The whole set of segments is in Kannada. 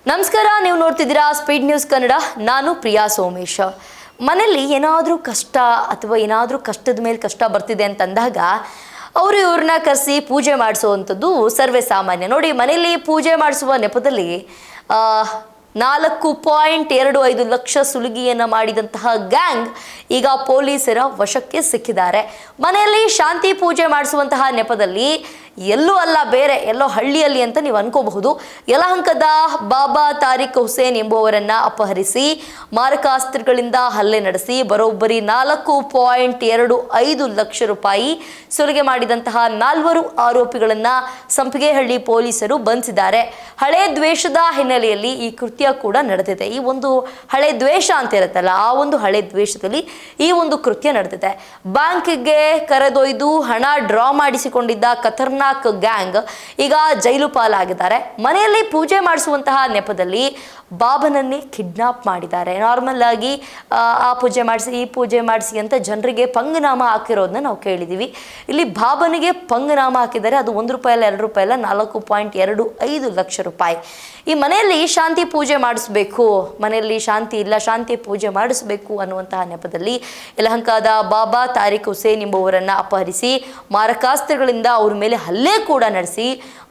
ನಮಸ್ಕಾರ, ನೀವು ನೋಡ್ತಿದ್ದೀರಾ ಸ್ಪೀಡ್ ನ್ಯೂಸ್ ಕನ್ನಡ. ನಾನು ಪ್ರಿಯಾ ಸೋಮೇಶ್. ಮನೆಯಲ್ಲಿ ಏನಾದರೂ ಕಷ್ಟ ಅಥವಾ ಏನಾದರೂ ಕಷ್ಟದ ಮೇಲೆ ಕಷ್ಟ ಬರ್ತಿದೆ ಅಂತಂದಾಗ ಅವರು ಇವ್ರನ್ನ ಕರೆಸಿ ಪೂಜೆ ಮಾಡಿಸುವಂಥದ್ದು ಸರ್ವೇ ಸಾಮಾನ್ಯ. ನೋಡಿ, ಮನೆಯಲ್ಲಿ ಪೂಜೆ ಮಾಡಿಸುವ ನೆಪದಲ್ಲಿ 4.25 ಲಕ್ಷ ಸುಲಿಗೆಯನ್ನು ಮಾಡಿದಂತಹ ಗ್ಯಾಂಗ್ ಈಗ ಪೊಲೀಸರ ವಶಕ್ಕೆ ಸಿಕ್ಕಿದ್ದಾರೆ. ಮನೆಯಲ್ಲಿ ಶಾಂತಿ ಪೂಜೆ ಮಾಡಿಸುವಂತಹ ನೆಪದಲ್ಲಿ ಎಲ್ಲೂ ಅಲ್ಲ, ಬೇರೆ ಎಲ್ಲೋ ಹಳ್ಳಿಯಲ್ಲಿ ಅಂತ ನೀವು ಅನ್ಕೋಬಹುದು, ಯಲಹಂಕದ ಬಾಬಾ ತಾರಿಕ್ ಹುಸೇನ್ ಎಂಬುವರನ್ನ ಅಪಹರಿಸಿ ಮಾರಕಾಸ್ತ್ರಗಳಿಂದ ಹಲ್ಲೆ ನಡೆಸಿ ಬರೋಬ್ಬರಿ 4.25 ಲಕ್ಷ ರೂಪಾಯಿ ಸುಲಿಗೆ ಮಾಡಿದಂತಹ 4 ಆರೋಪಿಗಳನ್ನ ಸಂಪಿಗೆಹಳ್ಳಿ ಪೊಲೀಸರು ಬಂಧಿಸಿದ್ದಾರೆ. ಹಳೆ ದ್ವೇಷದ ಹಿನ್ನೆಲೆಯಲ್ಲಿ ಈ ಕೃತ್ಯ ಕೂಡ ನಡೆದಿದೆ. ಈ ಒಂದು ಹಳೆ ದ್ವೇಷ ಅಂತ ಇರುತ್ತಲ್ಲ, ಆ ಒಂದು ಹಳೆ ದ್ವೇಷದಲ್ಲಿ ಈ ಒಂದು ಕೃತ್ಯ ನಡೆದಿದೆ. ಬ್ಯಾಂಕ್ಗೆ ಕರೆದೊಯ್ದು ಹಣ ಡ್ರಾ ಮಾಡಿಸಿಕೊಂಡಿದ್ದ ಖತರ್ನಾಕ್ ಗ್ಯಾಂಗ್ ಈಗ ಜೈಲು ಪಾಲಾಗಿದ್ದಾರೆ. ಮನೆಯಲ್ಲಿ ಪೂಜೆ ಮಾಡಿಸುವಂತಹ ನೆಪದಲ್ಲಿ ಬಾಬನನ್ನೇ ಕಿಡ್ನಾಪ್ ಮಾಡಿದ್ದಾರೆ. ನಾರ್ಮಲ್ ಆಗಿ ಆ ಪೂಜೆ ಮಾಡಿಸಿ ಈ ಪೂಜೆ ಮಾಡಿಸಿ ಅಂತ ಜನರಿಗೆ ಪಂಗನಾಮ ಹಾಕಿರೋದನ್ನ ನಾವು ಕೇಳಿದ್ದೀವಿ. ಇಲ್ಲಿ ಬಾಬನಿಗೆ ಪಂಗನಾಮ ಹಾಕಿದ್ದಾರೆ. ಅದು ₹1 ಅಲ್ಲ, ₹2 ಅಲ್ಲ, 4.25 ಲಕ್ಷ ರೂಪಾಯಿ. ಈ ಮನೆಯಲ್ಲಿ ಶಾಂತಿ ಪೂಜೆ ಮಾಡಿಸ್ಬೇಕು, ಮನೆಯಲ್ಲಿ ಶಾಂತಿ ಇಲ್ಲ, ಶಾಂತಿ ಪೂಜೆ ಮಾಡಿಸ್ಬೇಕು ಅನ್ನುವಂತಹ ನೆಪದಲ್ಲಿ ಯಲಹಂಕದ ಬಾಬಾ ತಾರಿಕ್ ಹುಸೇನ್ ಎಂಬುವರನ್ನ ಅಪಹರಿಸಿ ಮಾರಕಾಸ್ತ್ರಗಳಿಂದ ಅವ್ರ ಮೇಲೆ ಹಲ್ಲೆ ಕೂಡ ನಡೆಸಿ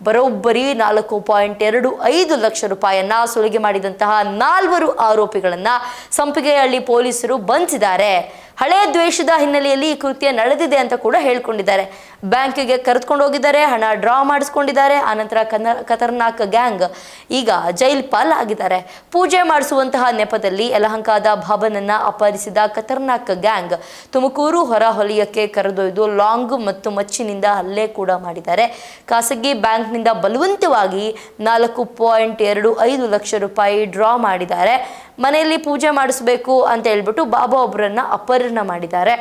ಬರೋಬ್ಬರಿ 4.25 ಲಕ್ಷ ರೂಪಾಯಿಯನ್ನ ಸುಲಿಗೆ ಮಾಡಿದಂತಹ 4 ಆರೋಪಿಗಳನ್ನ ಸಂಪಿಗೆಹಳ್ಳಿ ಪೊಲೀಸರು ಬಂಧಿಸಿದ್ದಾರೆ. ಹಳೆ ದ್ವೇಷದ ಹಿನ್ನೆಲೆಯಲ್ಲಿ ಈ ಕೃತ್ಯ ನಡೆದಿದೆ ಅಂತ ಕೂಡ ಹೇಳ್ಕೊಂಡಿದ್ದಾರೆ. ಬ್ಯಾಂಕಿಗೆ ಕರೆದುಕೊಂಡು ಹೋಗಿದ್ದಾರೆ, ಹಣ ಡ್ರಾ ಮಾಡಿಸ್ಕೊಂಡಿದ್ದಾರೆ. ಆನಂತರ ಖತರ್ನಾಕ್ ಗ್ಯಾಂಗ್ ಈಗ ಜೈಲ್ ಪಾಲ್ ಆಗಿದ್ದಾರೆ. ಪೂಜೆ ಮಾಡಿಸುವಂತಹ ನೆಪದಲ್ಲಿ ಯಲಹಂಕದ ಬಾಬನನ್ನ ಅಪಹರಿಸಿದ ಖತರ್ನಾಕ್ ಗ್ಯಾಂಗ್ ತುಮಕೂರು ಹೊರವಲಯಕ್ಕೆ ಕರೆದೊಯ್ದು ಲಾಂಗ್ ಮತ್ತು ಮಚ್ಚಿನಿಂದ ಹಲ್ಲೆ ಕೂಡ ಮಾಡಿದ್ದಾರೆ. ಖಾಸಗಿ ಬ್ಯಾಂಕ್ನಿಂದ ಬಲವಂತವಾಗಿ 4.25 ಲಕ್ಷ ರೂಪಾಯಿ ಡ್ರಾ ಮಾಡಿದ್ದಾರೆ. ಮನೆಯಲ್ಲಿ ಪೂಜೆ ಮಾಡಿಸ್ಬೇಕು ಅಂತ ಹೇಳ್ಬಿಟ್ಟು ಬಾಬಾ ಒಬ್ಬರನ್ನ ಅಪಹರಣ ಮಾಡಿದ್ದಾರೆ.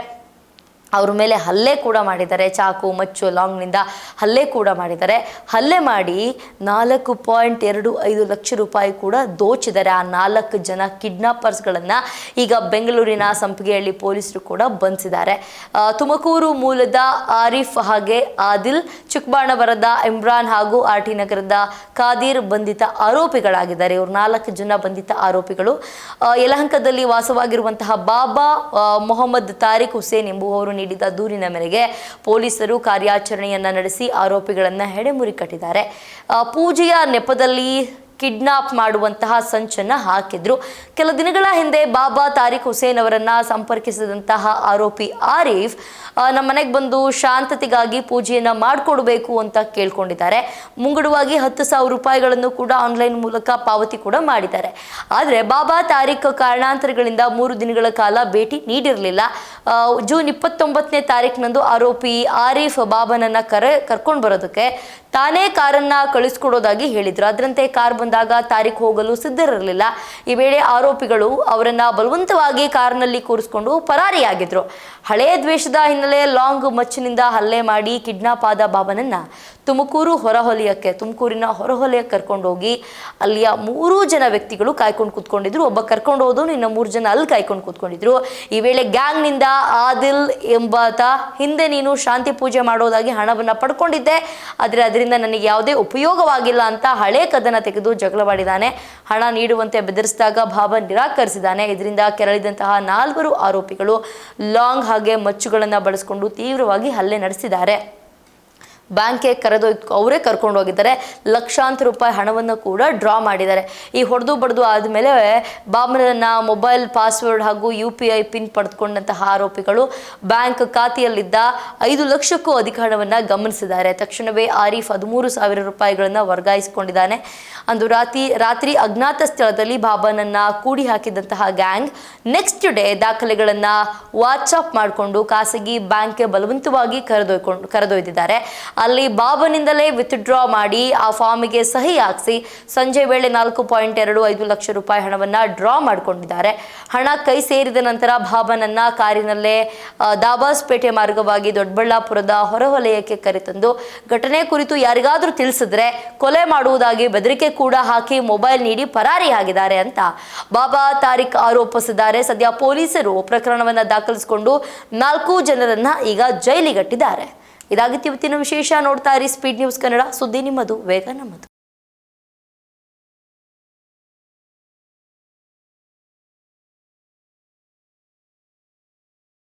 ಅವ್ರ ಮೇಲೆ ಹಲ್ಲೆ ಕೂಡ ಮಾಡಿದ್ದಾರೆ. ಚಾಕು, ಮಚ್ಚು, ಲಾಂಗ್ನಿಂದ ಹಲ್ಲೆ ಕೂಡ ಮಾಡಿದ್ದಾರೆ. ಹಲ್ಲೆ ಮಾಡಿ 4.25 ಲಕ್ಷ ರೂಪಾಯಿ ಕೂಡ ದೋಚಿದ್ದಾರೆ. ಆ 4 ಜನ ಕಿಡ್ನಾಪರ್ಸ್ಗಳನ್ನು ಈಗ ಬೆಂಗಳೂರಿನ ಸಂಪಿಗೆಹಳ್ಳಿ ಪೊಲೀಸರು ಕೂಡ ಬಂಧಿಸಿದ್ದಾರೆ. ತುಮಕೂರು ಮೂಲದ ಆರಿಫ್ ಹಾಗೆ ಆದಿಲ್, ಚಿಕ್ಕಬಾಣವರದ ಇಮ್ರಾನ್ ಹಾಗೂ RT ನಗರದ ಖಾದೀರ್ ಬಂಧಿತ ಆರೋಪಿಗಳಾಗಿದ್ದಾರೆ. ಇವರು 4 ಜನ ಬಂಧಿತ ಆರೋಪಿಗಳು. ಯಲಹಂಕದಲ್ಲಿ ವಾಸವಾಗಿರುವಂತಹ ಬಾಬಾ ಮೊಹಮ್ಮದ್ ತಾರಿಕ್ ಹುಸೇನ್ ಎಂಬುವವರು ನೀಡಿದ ದೂರಿನ ಮೇರೆಗೆ ಪೊಲೀಸರು ಕಾರ್ಯಾಚರಣೆಯನ್ನ ನಡೆಸಿ ಆರೋಪಿಗಳನ್ನ ಹೆಡೆಮುರಿ ಕಟ್ಟಿದ್ದಾರೆ. ಪೂಜೆಯ ನೆಪದಲ್ಲಿ ಕಿಡ್ನಾಪ್ ಮಾಡುವಂತಹ ಸಂಚನ್ನ ಹಾಕಿದ್ರು. ಕೆಲ ದಿನಗಳ ಹಿಂದೆ ಬಾಬಾ ತಾರಿಕ್ ಹುಸೇನ್ ಅವರನ್ನ ಸಂಪರ್ಕಿಸಿದಂತಹ ಆರೋಪಿ ಆರಿಫ್ ನಮ್ಮ ಮನೆಗೆ ಬಂದು ಶಾಂತತೆಗಾಗಿ ಪೂಜೆಯನ್ನ ಮಾಡಿಕೊಡ್ಬೇಕು ಅಂತ ಕೇಳ್ಕೊಂಡಿದ್ದಾರೆ. ಮುಂಗಡವಾಗಿ 10,000 ರೂಪಾಯಿಗಳನ್ನು ಕೂಡ ಆನ್ಲೈನ್ ಮೂಲಕ ಪಾವತಿ ಕೂಡ ಮಾಡಿದ್ದಾರೆ. ಆದರೆ ಬಾಬಾ ತಾರಿಕ್ ಕಾರಣಾಂತರಗಳಿಂದ 3 ದಿನಗಳ ಕಾಲ ಭೇಟಿ ನೀಡಿರಲಿಲ್ಲ. ಜೂನ್ 29ನೇ ತಾರೀಕಿನಂದು ಆರೋಪಿ ಆರಿಫ್ ಬಾಬನನ್ನ ಕರ್ಕೊಂಡು ಬರೋದಕ್ಕೆ ತಾನೇ ಕಾರನ್ನ ಕಳಿಸ್ಕೊಡೋದಾಗಿ ಹೇಳಿದ್ರು. ಅದರಂತೆ ಕಾರ್ ಬಂದಾಗ ತಾರಿಕ್ ಹೋಗಲು ಸಿದ್ಧರಿರಲಿಲ್ಲ. ಈ ವೇಳೆ ಆರೋಪಿಗಳು ಅವರನ್ನ ಬಲವಂತವಾಗಿ ಕಾರ್ನಲ್ಲಿ ಕೂರಿಸಿಕೊಂಡು ಪರಾರಿಯಾಗಿದ್ರು. ಹಳೆಯ ದ್ವೇಷದ ಹಿನ್ನೆಲೆ ಲಾಂಗ್ ಮಚ್ಚಿನಿಂದ ಹಲ್ಲೆ ಮಾಡಿ ಕಿಡ್ನಾಪ್ ಆದ ಬಾಬನನ್ನ ತುಮಕೂರಿನ ಹೊರವಲಯಕ್ಕೆ ಕರ್ಕೊಂಡು ಹೋಗಿ ಅಲ್ಲಿಯ 3 ಜನ ವ್ಯಕ್ತಿಗಳು ಕಾಯ್ಕೊಂಡು ಕೂತ್ಕೊಂಡಿದ್ರು. ಒಬ್ಬ ಕರ್ಕೊಂಡು ಹೋದವನು, ಇನ್ನು 3 ಜನ ಅಲ್ಲಿ ಕಾಯ್ಕೊಂಡು ಕೂತ್ಕೊಂಡಿದ್ರು. ಈ ವೇಳೆ ಗ್ಯಾಂಗ್ನಿಂದ ಆದಿಲ್ ಎಂಬಾತ ಹಿಂದೆ ನೀನು ಶಾಂತಿ ಪೂಜೆ ಮಾಡೋದಾಗಿ ಹಣವನ್ನು ಪಡ್ಕೊಂಡಿದ್ದೆ, ಆದರೆ ಅದರಿಂದ ನನಗೆ ಯಾವುದೇ ಉಪಯೋಗವಾಗಿಲ್ಲ ಅಂತ ಹಳೆ ಕದನ ತೆಗೆದು ಜಗಳವಾಡಿದ್ದಾನೆ. ಹಣ ನೀಡುವಂತೆ ಬೆದರಿಸಿದಾಗ ಬಾಬಾ ನಿರಾಕರಿಸಿದ್ದಾನೆ. ಇದರಿಂದ ಕೆರಳಿದಂತಹ 4 ಆರೋಪಿಗಳು ಲಾಂಗ್ ಹಾಗೆ ಮಚ್ಚುಗಳನ್ನು ಬಳಸಿಕೊಂಡು ತೀವ್ರವಾಗಿ ಹಲ್ಲೆ ನಡೆಸಿದ್ದಾರೆ. ಬ್ಯಾಂಕ್ಗೆ ಅವರೇ ಕರ್ಕೊಂಡು ಹೋಗಿದ್ದಾರೆ. ಲಕ್ಷಾಂತರ ರೂಪಾಯಿ ಹಣವನ್ನು ಕೂಡ ಡ್ರಾ ಮಾಡಿದ್ದಾರೆ. ಈ ಹೊಡೆದು ಬಡ್ದು ಆದಮೇಲೆ ಬಾಬನನ್ನ ಮೊಬೈಲ್ ಪಾಸ್ವರ್ಡ್ ಹಾಗೂ UPI ಪಿನ್ ಪಡೆದುಕೊಂಡಂತಹ ಆರೋಪಿಗಳು ಬ್ಯಾಂಕ್ ಖಾತೆಯಲ್ಲಿದ್ದ 5 ಲಕ್ಷಕ್ಕೂ ಅಧಿಕ ಹಣವನ್ನು ಗಮನಿಸಿದ್ದಾರೆ. ತಕ್ಷಣವೇ ಆರಿಫ್ 13,000 ರೂಪಾಯಿಗಳನ್ನು ವರ್ಗಾಯಿಸಿಕೊಂಡಿದ್ದಾನೆ. ಅಂದು ರಾತ್ರಿ ಅಜ್ಞಾತ ಸ್ಥಳದಲ್ಲಿ ಬಾಬನನ್ನ ಕೂಡಿ ಹಾಕಿದಂತಹ ಗ್ಯಾಂಗ್ ನೆಕ್ಸ್ಟ್ ಡೇ ದಾಖಲೆಗಳನ್ನು ವಾಟ್ಸಪ್ ಮಾಡಿಕೊಂಡು ಖಾಸಗಿ ಬ್ಯಾಂಕ್ಗೆ ಬಲವಂತವಾಗಿ ಕರೆದೊಯ್ದಿದ್ದಾರೆ. ಅಲ್ಲಿ ಬಾಬನಿಂದಲೇ ವಿತ್ಡ್ರಾ ಮಾಡಿ ಆ ಫಾರ್ಮಿಗೆ ಸಹಿ ಹಾಕಿಸಿ ಸಂಜೆ ವೇಳೆ 4.25 ಲಕ್ಷ ರೂಪಾಯಿ ಹಣವನ್ನು ಡ್ರಾ ಮಾಡಿಕೊಂಡಿದ್ದಾರೆ. ಹಣ ಕೈ ಸೇರಿದ ನಂತರ ಬಾಬನನ್ನ ಕಾರಿನಲ್ಲೇ ದಾಬಾಸ್ಪೇಟೆ ಮಾರ್ಗವಾಗಿ ದೊಡ್ಡಬಳ್ಳಾಪುರದ ಹೊರವಲಯಕ್ಕೆ ಕರೆತಂದು ಘಟನೆ ಕುರಿತು ಯಾರಿಗಾದರೂ ತಿಳಿಸಿದ್ರೆ ಕೊಲೆ ಮಾಡುವುದಾಗಿ ಬೆದರಿಕೆ ಕೂಡ ಹಾಕಿ ಮೊಬೈಲ್ ನೀಡಿ ಪರಾರಿಯಾಗಿದ್ದಾರೆ ಅಂತ ಬಾಬಾ ತಾರಿಕ್ ಆರೋಪಿಸಿದ್ದಾರೆ. ಸದ್ಯ ಪೊಲೀಸರು ಪ್ರಕರಣವನ್ನು ದಾಖಲಿಸಿಕೊಂಡು 4 ಜನರನ್ನ ಈಗ ಜೈಲಿಗಟ್ಟಿದ್ದಾರೆ. ಇದಾಗಿತ್ತು ಇವತ್ತಿನ ವಿಶೇಷ. ನೋಡ್ತಾ ಇರಿ ಸ್ಪೀಡ್ ನ್ಯೂಸ್ ಕನ್ನಡ, ಸುದ್ದಿ ನಿಮ್ಮದು, ವೇಗ ನಮ್ಮದು.